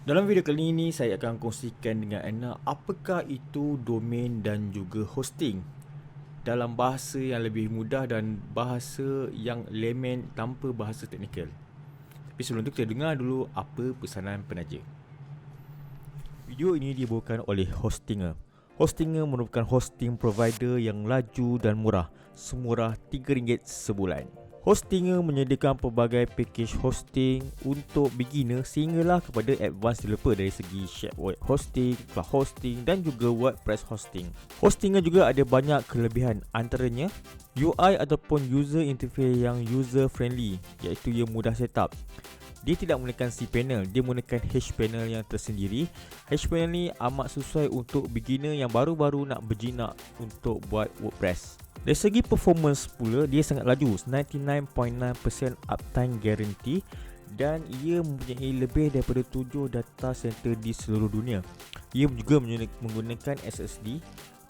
Dalam video kali ini saya akan kongsikan dengan anda apakah itu domain dan juga hosting dalam bahasa yang lebih mudah dan bahasa yang layman tanpa bahasa teknikal. Tapi sebelum tu kita dengar dulu apa pesanan penaja. Video ini dibawakan oleh Hostinger. Hostinger merupakan hosting provider yang laju dan murah, semurah RM3 sebulan. Hostinger menyediakan pelbagai package hosting untuk beginner sehinggalah kepada advanced developer dari segi SharePoint hosting, cloud hosting dan juga WordPress hosting. Hostinger juga ada banyak kelebihan, antaranya UI ataupun user interface yang user friendly, iaitu ia mudah setup. Dia tidak menggunakan cPanel, dia menggunakan hPanel yang tersendiri. hPanel ni amat sesuai untuk beginner yang baru-baru nak berjinak untuk buat WordPress. Dari segi performance pula, dia sangat laju, 99.9% uptime guarantee, dan ia mempunyai lebih daripada 7 data center di seluruh dunia. Ia juga menggunakan SSD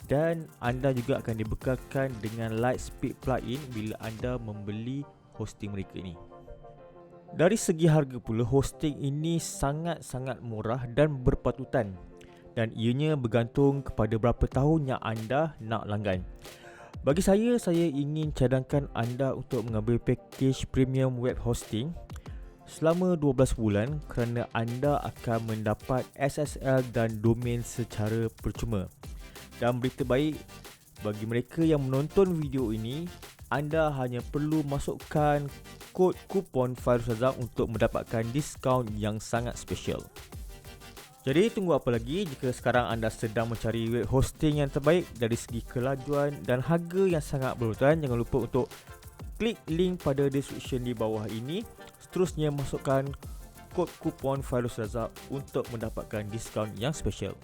dan anda juga akan dibekalkan dengan Lightspeed plugin bila anda membeli hosting mereka ini. Dari segi harga pula, hosting ini sangat-sangat murah dan berpatutan, dan ianya bergantung kepada berapa tahun yang anda nak langgan. Bagi saya ingin cadangkan anda untuk mengambil package premium web hosting selama 12 bulan kerana anda akan mendapat SSL dan domain secara percuma. Dan berita baik, bagi mereka yang menonton video ini, anda hanya perlu masukkan kod kupon Fairuz Razak untuk mendapatkan diskaun yang sangat special. Jadi tunggu apa lagi jika sekarang anda sedang mencari web hosting yang terbaik dari segi kelajuan dan harga yang sangat berpatutan. Jangan lupa untuk klik link pada description di bawah ini. Seterusnya masukkan kod kupon Fairuz Razak untuk mendapatkan diskaun yang special.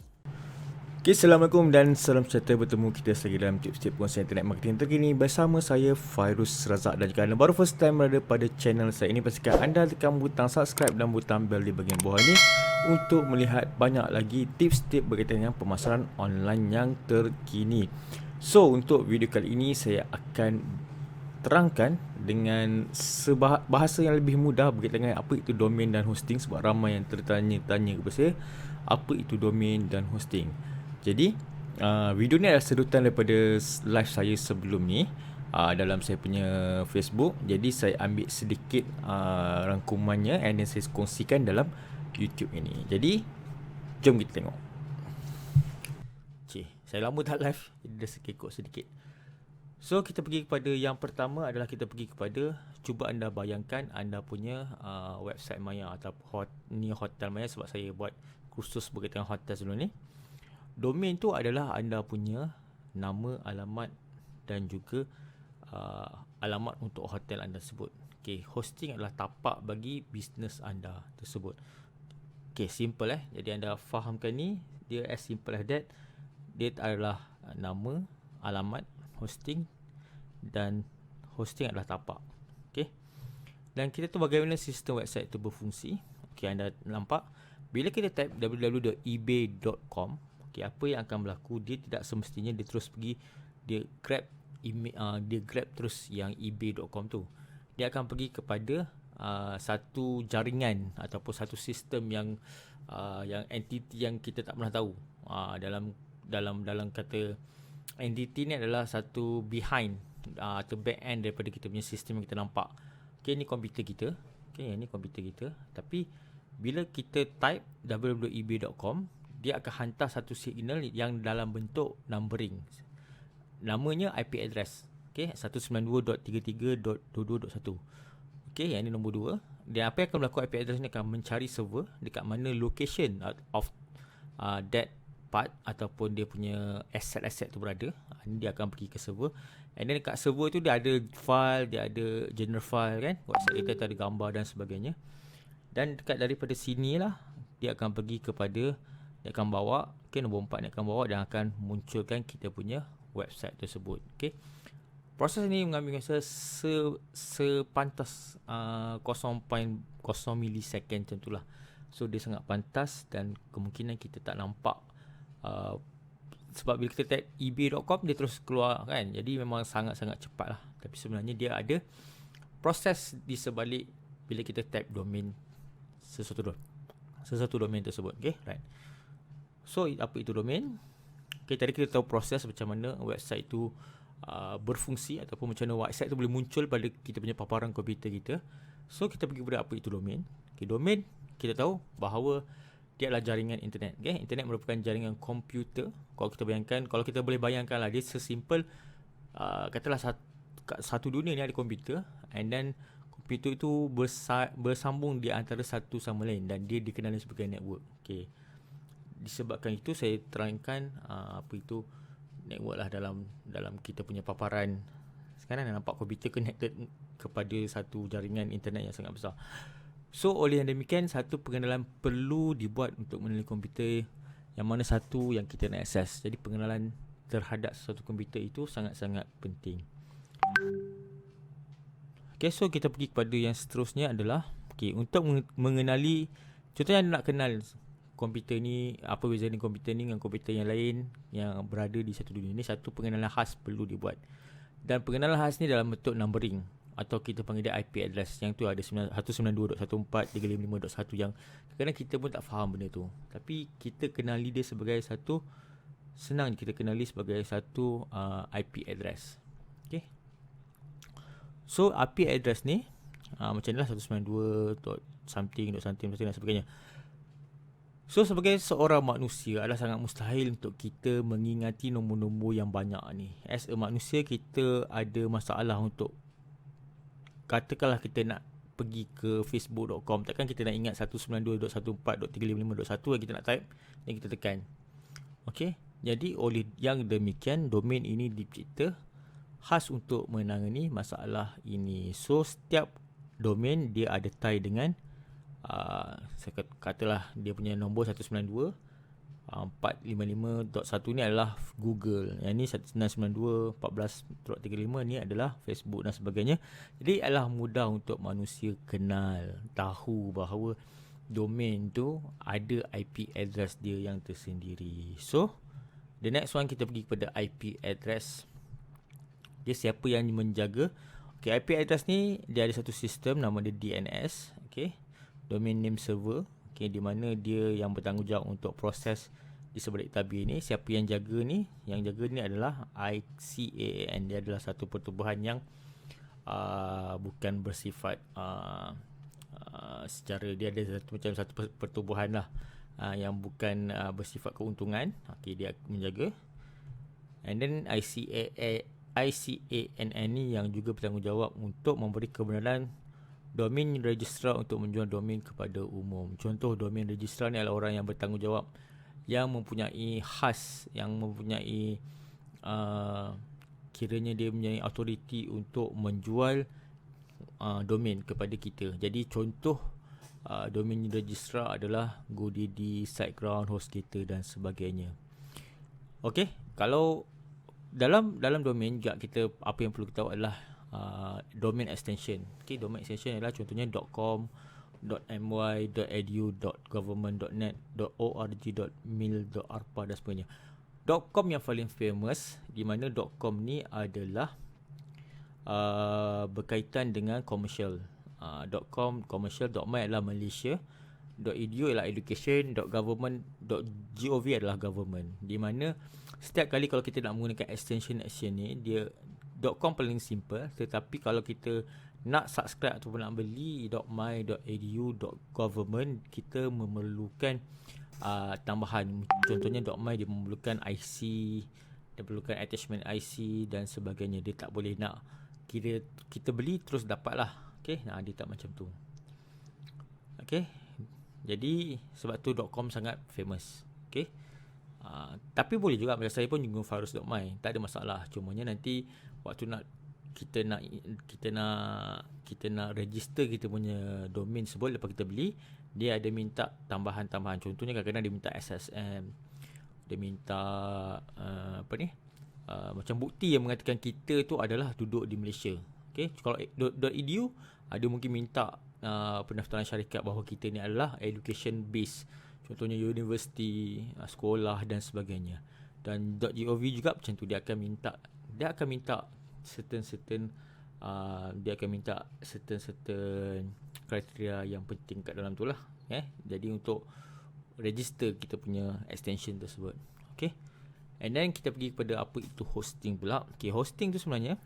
Okay, Assalamualaikum dan salam sejahtera. Bertemu kita lagi dalam tips-tips penguasaan internet marketing terkini bersama saya Fairuz Razak. Dan jika anda baru first time berada pada channel saya ini, pastikan anda tekan butang subscribe dan butang bell di bahagian bawah ini untuk melihat banyak lagi tips-tips berkaitan dengan pemasaran online yang terkini. So, untuk video kali ini saya akan terangkan dengan bahasa yang lebih mudah berkaitan dengan apa itu domain dan hosting, sebab ramai yang tertanya-tanya kepada saya apa itu domain dan hosting. Jadi video ni adalah sedutan daripada live saya sebelum ni dalam saya punya Facebook. Jadi saya ambil sedikit rangkumannya and then saya kongsikan dalam YouTube ini. Jadi jom kita tengok. Saya lama tak live, jadi dah sekekok sedikit. So kita pergi kepada yang pertama adalah kita pergi kepada, cuba anda bayangkan anda punya website Maya atau ni hotel Maya, sebab saya buat kursus berkaitan hotel sebelum ni. Domain tu adalah anda punya nama, alamat dan juga alamat untuk hotel anda tersebut. Okay, hosting adalah tapak bagi bisnes anda tersebut. Okay, simple Jadi anda fahamkan ni, dia as simple as that. Dia adalah nama, alamat, hosting, dan hosting adalah tapak. Okay. Dan kita tu bagaimana sistem website itu berfungsi. Okay, anda nampak bila kita type www.ebay.com, okay, apa yang akan berlaku, dia tidak semestinya dia terus pergi dia grab dia grab terus yang ebay.com tu. Dia akan pergi kepada satu jaringan ataupun satu sistem yang entity yang kita tak pernah tahu. Dalam kata entity ni adalah satu behind atau back end daripada kita punya sistem yang kita nampak. Okay, ni komputer kita. Okay, ni komputer kita. Tapi bila kita type www.ebay.com, dia akan hantar satu signal yang dalam bentuk numbering. Namanya IP address. Okay, 192.33.22.1. Okay, yang ini nombor 2. Dan apa yang akan berlaku, IP address ni akan mencari server dekat mana location of that part ataupun dia punya asset tu berada. Dia akan pergi ke server. And then dekat server tu dia ada file, dia ada general file kan. Website kita ada gambar dan sebagainya. Dan dekat daripada sinilah dia akan pergi kepada, dia akan bawa, okay, nombor 4 ni akan bawa dan akan munculkan kita punya website tersebut. Okay. Proses ni mengambil masa sepantas 0.0 milisecond macam itulah. So dia sangat pantas dan kemungkinan kita tak nampak sebab bila kita type ebay.com dia terus keluar kan. Jadi memang sangat-sangat cepat lah. Tapi sebenarnya dia ada proses di sebalik bila kita type domain sesuatu sesuatu domain tersebut. Okay, right. So apa itu domain? Okay, tadi kita tahu proses macam mana website itu berfungsi ataupun macam mana website itu boleh muncul pada kita punya paparan komputer kita. So kita pergi kepada apa itu domain. Okay, domain kita tahu bahawa dia adalah jaringan internet. Okay, internet merupakan jaringan komputer. Kalau kita bayangkan, kalau kita boleh bayangkan lah, dia sesimpel katalah satu dunia ni ada komputer, and then komputer itu bersambung di antara satu sama lain dan dia dikenali sebagai network. Okay, disebabkan itu saya terangkan apa itu network lah dalam kita punya paparan. Sekarang nampak komputer connected kepada satu jaringan internet yang sangat besar. So oleh yang demikian, satu pengenalan perlu dibuat untuk mengenali komputer yang mana satu yang kita nak akses. Jadi pengenalan terhadap satu komputer itu sangat-sangat penting. Okay, so kita pergi kepada yang seterusnya adalah untuk mengenali, contohnya nak kenal komputer ni, apa beza ni komputer ni dengan komputer yang lain yang berada di satu dunia ni, satu pengenalan khas perlu dibuat. Dan pengenalan khas ni dalam bentuk numbering, atau kita panggil dia IP address. Yang tu ada 192.168.355.1 yang kadang-kadang kita pun tak faham benda tu. Tapi kita kenali dia sebagai satu, senang kita kenali sebagai satu IP address. Okay. So IP address ni macam ni lah, 192.something dan sebagainya. So sebagai seorang manusia adalah sangat mustahil untuk kita mengingati nombor-nombor yang banyak ni. As a manusia, kita ada masalah untuk, katakanlah kita nak pergi ke facebook.com, takkan kita nak ingat 192.14.355.1 yang kita nak type dan kita tekan. Okay, jadi oleh yang demikian, domain ini dicipta khas untuk menangani masalah ini. So setiap domain dia ada tie dengan saya katalah dia punya nombor 192.455.1 ni adalah Google, yang ni 192.14.355 ni adalah Facebook dan sebagainya. Jadi adalah mudah untuk manusia kenal, tahu bahawa domain tu ada IP address dia yang tersendiri. So the next one, kita pergi kepada IP address. Dia siapa yang menjaga? Okay, IP address ni dia ada satu sistem nama dia DNS. Okay, Domain Name Server. Okay, di mana dia yang bertanggungjawab untuk proses di sebalik tabir ni. Siapa yang jaga ni? Yang jaga ni adalah ICANN. Dia adalah satu pertubuhan yang bukan bersifat secara, dia ada satu pertubuhan lah yang bukan bersifat keuntungan. Okay, dia menjaga. And then ICANN ni yang juga bertanggungjawab untuk memberi kebenaran domain registrar untuk menjual domain kepada umum. Contoh domain registrar ni adalah orang yang bertanggungjawab, yang mempunyai khas, yang mempunyai kiranya dia mempunyai authority untuk menjual domain kepada kita. Jadi contoh domain registrar adalah GoDaddy, SiteGround, HostGator dan sebagainya. Okey, kalau dalam domain juga kita, apa yang perlu kita tahu adalah domain extension. Okay, domain extension adalah contohnya .com, .my, .edu, .government.net, .org, .mil, .arpa dan sebagainya. .com yang paling famous, di mana .com ni adalah berkaitan dengan komersial. .com komersial, .my adalah Malaysia, .edu adalah education, .government, .gov adalah government. Di mana setiap kali kalau kita nak menggunakan extension ni, dia .com paling simple, tetapi kalau kita nak subscribe ataupun nak beli .my, .edu, .government, kita memerlukan tambahan. Contohnya .my dia memerlukan IC, dia perlukan attachment IC dan sebagainya. Dia tak boleh nak kira kita beli terus dapat lah. Okay, dia tak macam tu. Okay, jadi sebab tu .com sangat famous. Okay, tapi boleh juga, macam saya pun guna Fairuz.my, tak ada masalah. Cumanya nanti waktu kita nak register kita punya domain sebut, lepas kita beli, dia ada minta tambahan-tambahan. Contohnya kadang-kadang dia minta SSM, dia minta macam bukti yang mengatakan kita tu adalah duduk di Malaysia. Okay, kalau .edu ada mungkin minta pendaftaran syarikat bahawa kita ni adalah education base, contohnya universiti, sekolah dan sebagainya. Dan .gov juga macam tu, dia akan minta certain kriteria yang penting kat dalam tu lah. Jadi untuk register kita punya extension tersebut. Okay. And then kita pergi kepada apa itu hosting pula. Okay, hosting tu sebenarnya,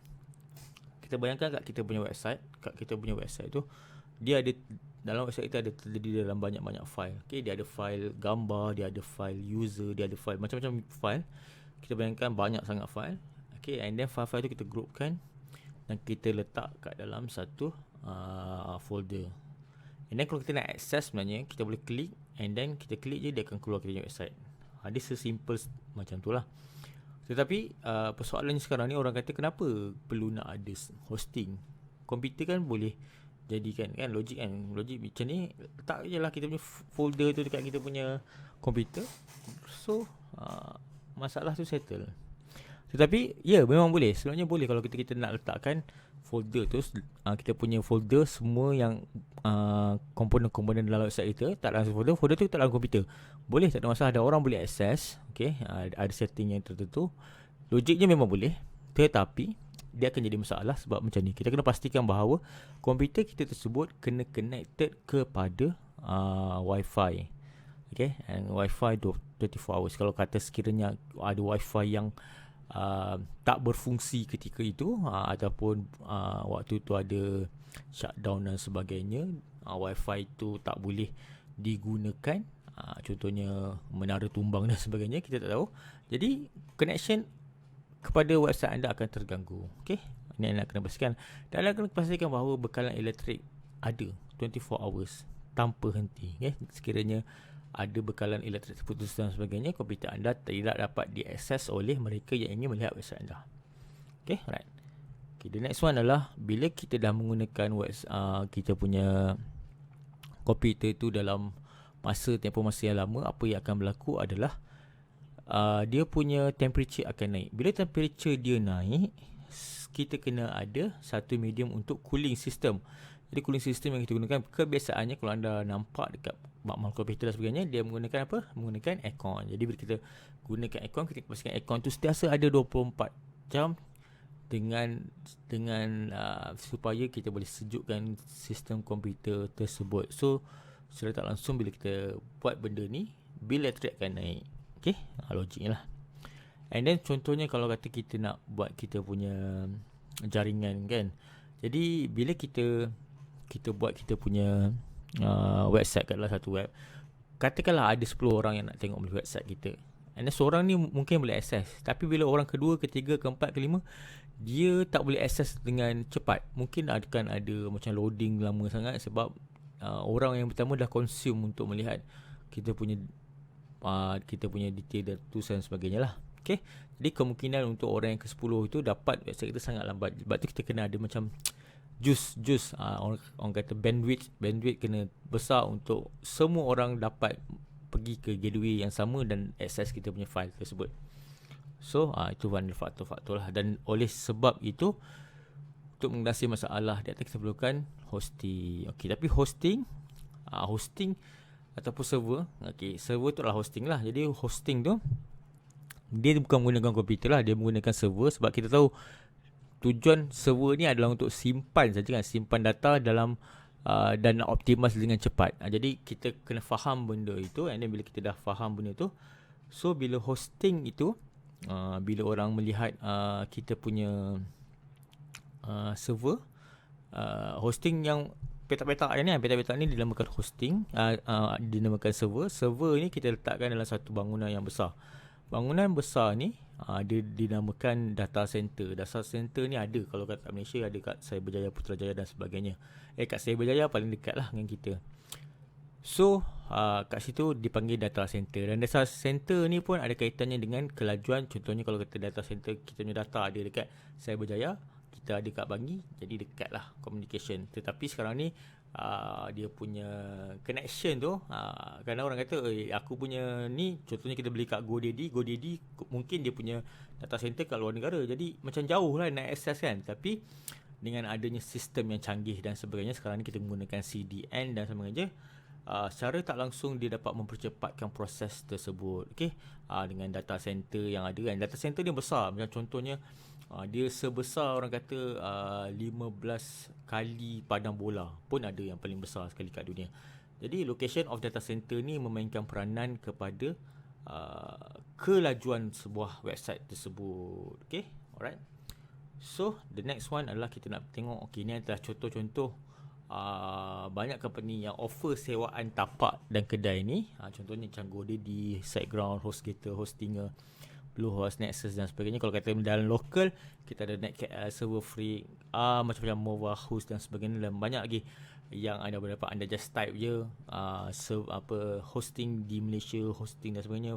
kita bayangkan kat kita punya website. Kat kita punya website tu, dia ada, dalam website itu ada terdiri dalam banyak-banyak file. Okay, dia ada file gambar, dia ada file user, dia ada file macam-macam file. Kita bayangkan banyak sangat file. Okay, and then file-file tu kita groupkan dan kita letak kat dalam satu folder. And then kalau kita nak access sebenarnya, kita boleh klik, and then kita klik je, dia akan keluar kita punya website. Dia sesimple macam tu lah. Tetapi persoalannya sekarang ni, orang kata kenapa perlu nak ada hosting? Komputer kan boleh jadikan kan, logik macam ni, letak je lah kita punya folder tu dekat kita punya komputer. So masalah tu settle. Tetapi memang boleh. Sebenarnya boleh kalau kita nak letakkan folder tu, kita punya folder semua yang komponen-komponen dalam website kita tak dalam folder tu tak dalam komputer. Boleh, tak ada masalah. Ada orang boleh access. Okay, ada setting yang tertentu. Logiknya memang boleh. Tetapi dia akan jadi masalah sebab macam ni, kita kena pastikan bahawa komputer kita tersebut kena connected kepada Wi-Fi. Okay, and Wi-Fi 24 hours. Kalau kata sekiranya ada Wi-Fi yang tak berfungsi ketika itu, ataupun waktu tu ada shutdown dan sebagainya, Wi-Fi tu tak boleh digunakan, contohnya menara tumbang dan sebagainya, kita tak tahu. Jadi connection kepada website anda akan terganggu. Okay, ini anda kena pastikan. Dan anda kena pastikan bahawa bekalan elektrik ada 24 hours tanpa henti. Okay, sekiranya ada bekalan elektrik terputus dan sebagainya, komputer anda tidak dapat diakses oleh mereka yang ingin melihat website anda. Okay, right. Okay, the next one adalah bila kita dah menggunakan kita punya komputer itu dalam tempoh masa yang lama, apa yang akan berlaku adalah dia punya temperature akan naik. Bila temperature dia naik, kita kena ada satu medium untuk cooling system. Jadi cooling system yang kita gunakan, kebiasaannya kalau anda nampak dekat makmal komputer dan sebagainya, dia menggunakan apa? Menggunakan aircon. Jadi bila kita gunakan aircon, kita pastikan aircon tu sentiasa ada 24 jam dengan supaya kita boleh sejukkan sistem komputer tersebut. So secara tak langsung bila kita buat benda ni, bil elektrik akan naik. Okay, logiknya lah. And then contohnya kalau kata kita nak buat kita punya jaringan kan, jadi bila kita buat kita punya website kat dalam satu web, katakanlah ada 10 orang yang nak tengok website kita, and then seorang ni mungkin boleh akses, tapi bila orang kedua, ketiga, keempat, kelima, dia tak boleh akses dengan cepat. Mungkin akan ada macam loading lama sangat sebab orang yang pertama dah consume untuk melihat kita punya detail dan tulisan dan sebagainya lah. Okay, jadi kemungkinan untuk orang yang ke-10 itu dapat website kita sangat lambat. Sebab tu kita kena ada macam orang kata bandwidth kena besar untuk semua orang dapat pergi ke gateway yang sama dan akses kita punya file tersebut. So itu one faktor-faktor lah. Dan oleh sebab itu, untuk mengatasi masalah di atas, kita perlukan hosting. Okay, tapi hosting ataupun server. Okay, server tu adalah hosting lah. Jadi hosting tu, dia bukan menggunakan komputer lah, dia menggunakan server. Sebab kita tahu tujuan server ni adalah untuk simpan saja kan, simpan data dalam dan optimize dengan cepat. Jadi kita kena faham benda itu. And then bila kita dah faham benda tu, so bila hosting itu, bila orang melihat kita punya server, hosting yang petak-petak ni, petak-petak ni dinamakan hosting, dinamakan server. Server ni kita letakkan dalam satu bangunan yang besar. Bangunan besar ni dia dinamakan data center. Data center ni ada, kalau kat Malaysia ada kat Cyberjaya, Putrajaya dan sebagainya. Kat Cyberjaya paling dekat lah dengan kita. So kat situ dipanggil data center. Dan data center ni pun ada kaitannya dengan kelajuan. Contohnya kalau kata data center, kita punya data ada dekat Cyberjaya, kita ada kat Bangi, jadi dekat lah communication. Tetapi sekarang ni dia punya connection tu, kadang orang kata aku punya ni, contohnya kita beli kat GoDaddy mungkin dia punya data center kat luar negara, jadi macam jauh lah nak access kan. Tapi dengan adanya sistem yang canggih dan sebagainya, sekarang ni kita menggunakan CDN dan sebagainya, secara tak langsung dia dapat mempercepatkan proses tersebut. Okay, dengan data center yang ada kan, data center dia besar. Macam contohnya dia sebesar orang kata 15 kali padang bola pun ada, yang paling besar sekali kat dunia. Jadi location of data center ni memainkan peranan kepada kelajuan sebuah website tersebut. Okay, alright. So the next one adalah kita nak tengok, okay, ni adalah contoh-contoh banyak company yang offer sewaan tapak dan kedai ni. Contohnya macam GoDaddy, SiteGround, HostGator, Hostinger, Bluehost, Nexus dan sebagainya. Kalau kata dalam local, kita ada NetKL, Server Freak, macam-macam Movahost dan sebagainya, dan banyak lagi yang anda boleh dapat. Anda just type je hosting di Malaysia, hosting dan sebagainya,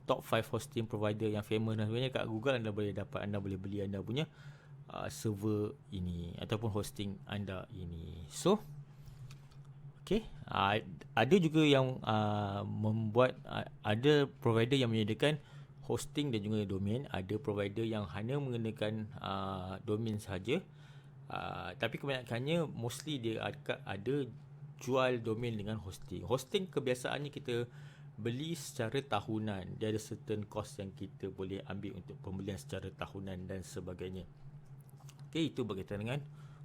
top 5 hosting provider yang famous dan sebagainya. Kat Google anda boleh dapat, anda boleh beli anda punya server ini ataupun hosting anda ini. So okay, ada juga yang membuat, ada provider yang menyediakan hosting dan juga domain. Ada provider yang hanya mengenakan domain sahaja. Tapi kebanyakannya mostly dia ada jual domain dengan hosting. Hosting kebiasaannya kita beli secara tahunan. Dia ada certain cost yang kita boleh ambil untuk pembelian secara tahunan dan sebagainya. Okay, itu berkaitan dengan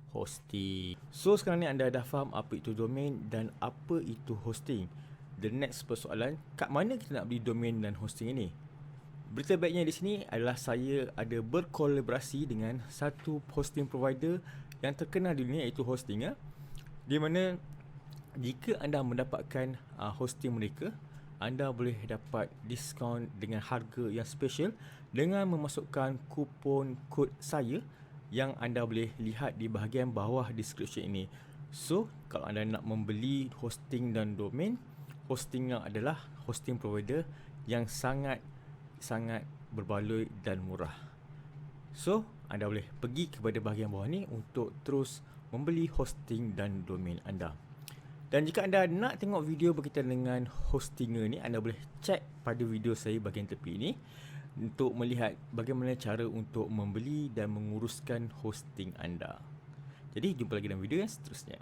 hosting. So sekarang ni anda dah faham apa itu domain dan apa itu hosting. The next persoalan, kat mana kita nak beli domain dan hosting ini? Berita baiknya di sini adalah saya ada berkolaborasi dengan satu hosting provider yang terkenal di dunia, iaitu Hostinger, di mana jika anda mendapatkan hosting mereka, anda boleh dapat diskaun dengan harga yang special dengan memasukkan kupon kod saya yang anda boleh lihat di bahagian bawah description ini. So, kalau anda nak membeli hosting dan domain, Hostinger adalah hosting provider yang sangat berbaloi dan murah. So, anda boleh pergi kepada bahagian bawah ni untuk terus membeli hosting dan domain anda. Dan jika anda nak tengok video berkaitan dengan Hostinger ni, anda boleh cek pada video saya bahagian tepi ni untuk melihat bagaimana cara untuk membeli dan menguruskan hosting anda. Jadi, jumpa lagi dalam video yang seterusnya.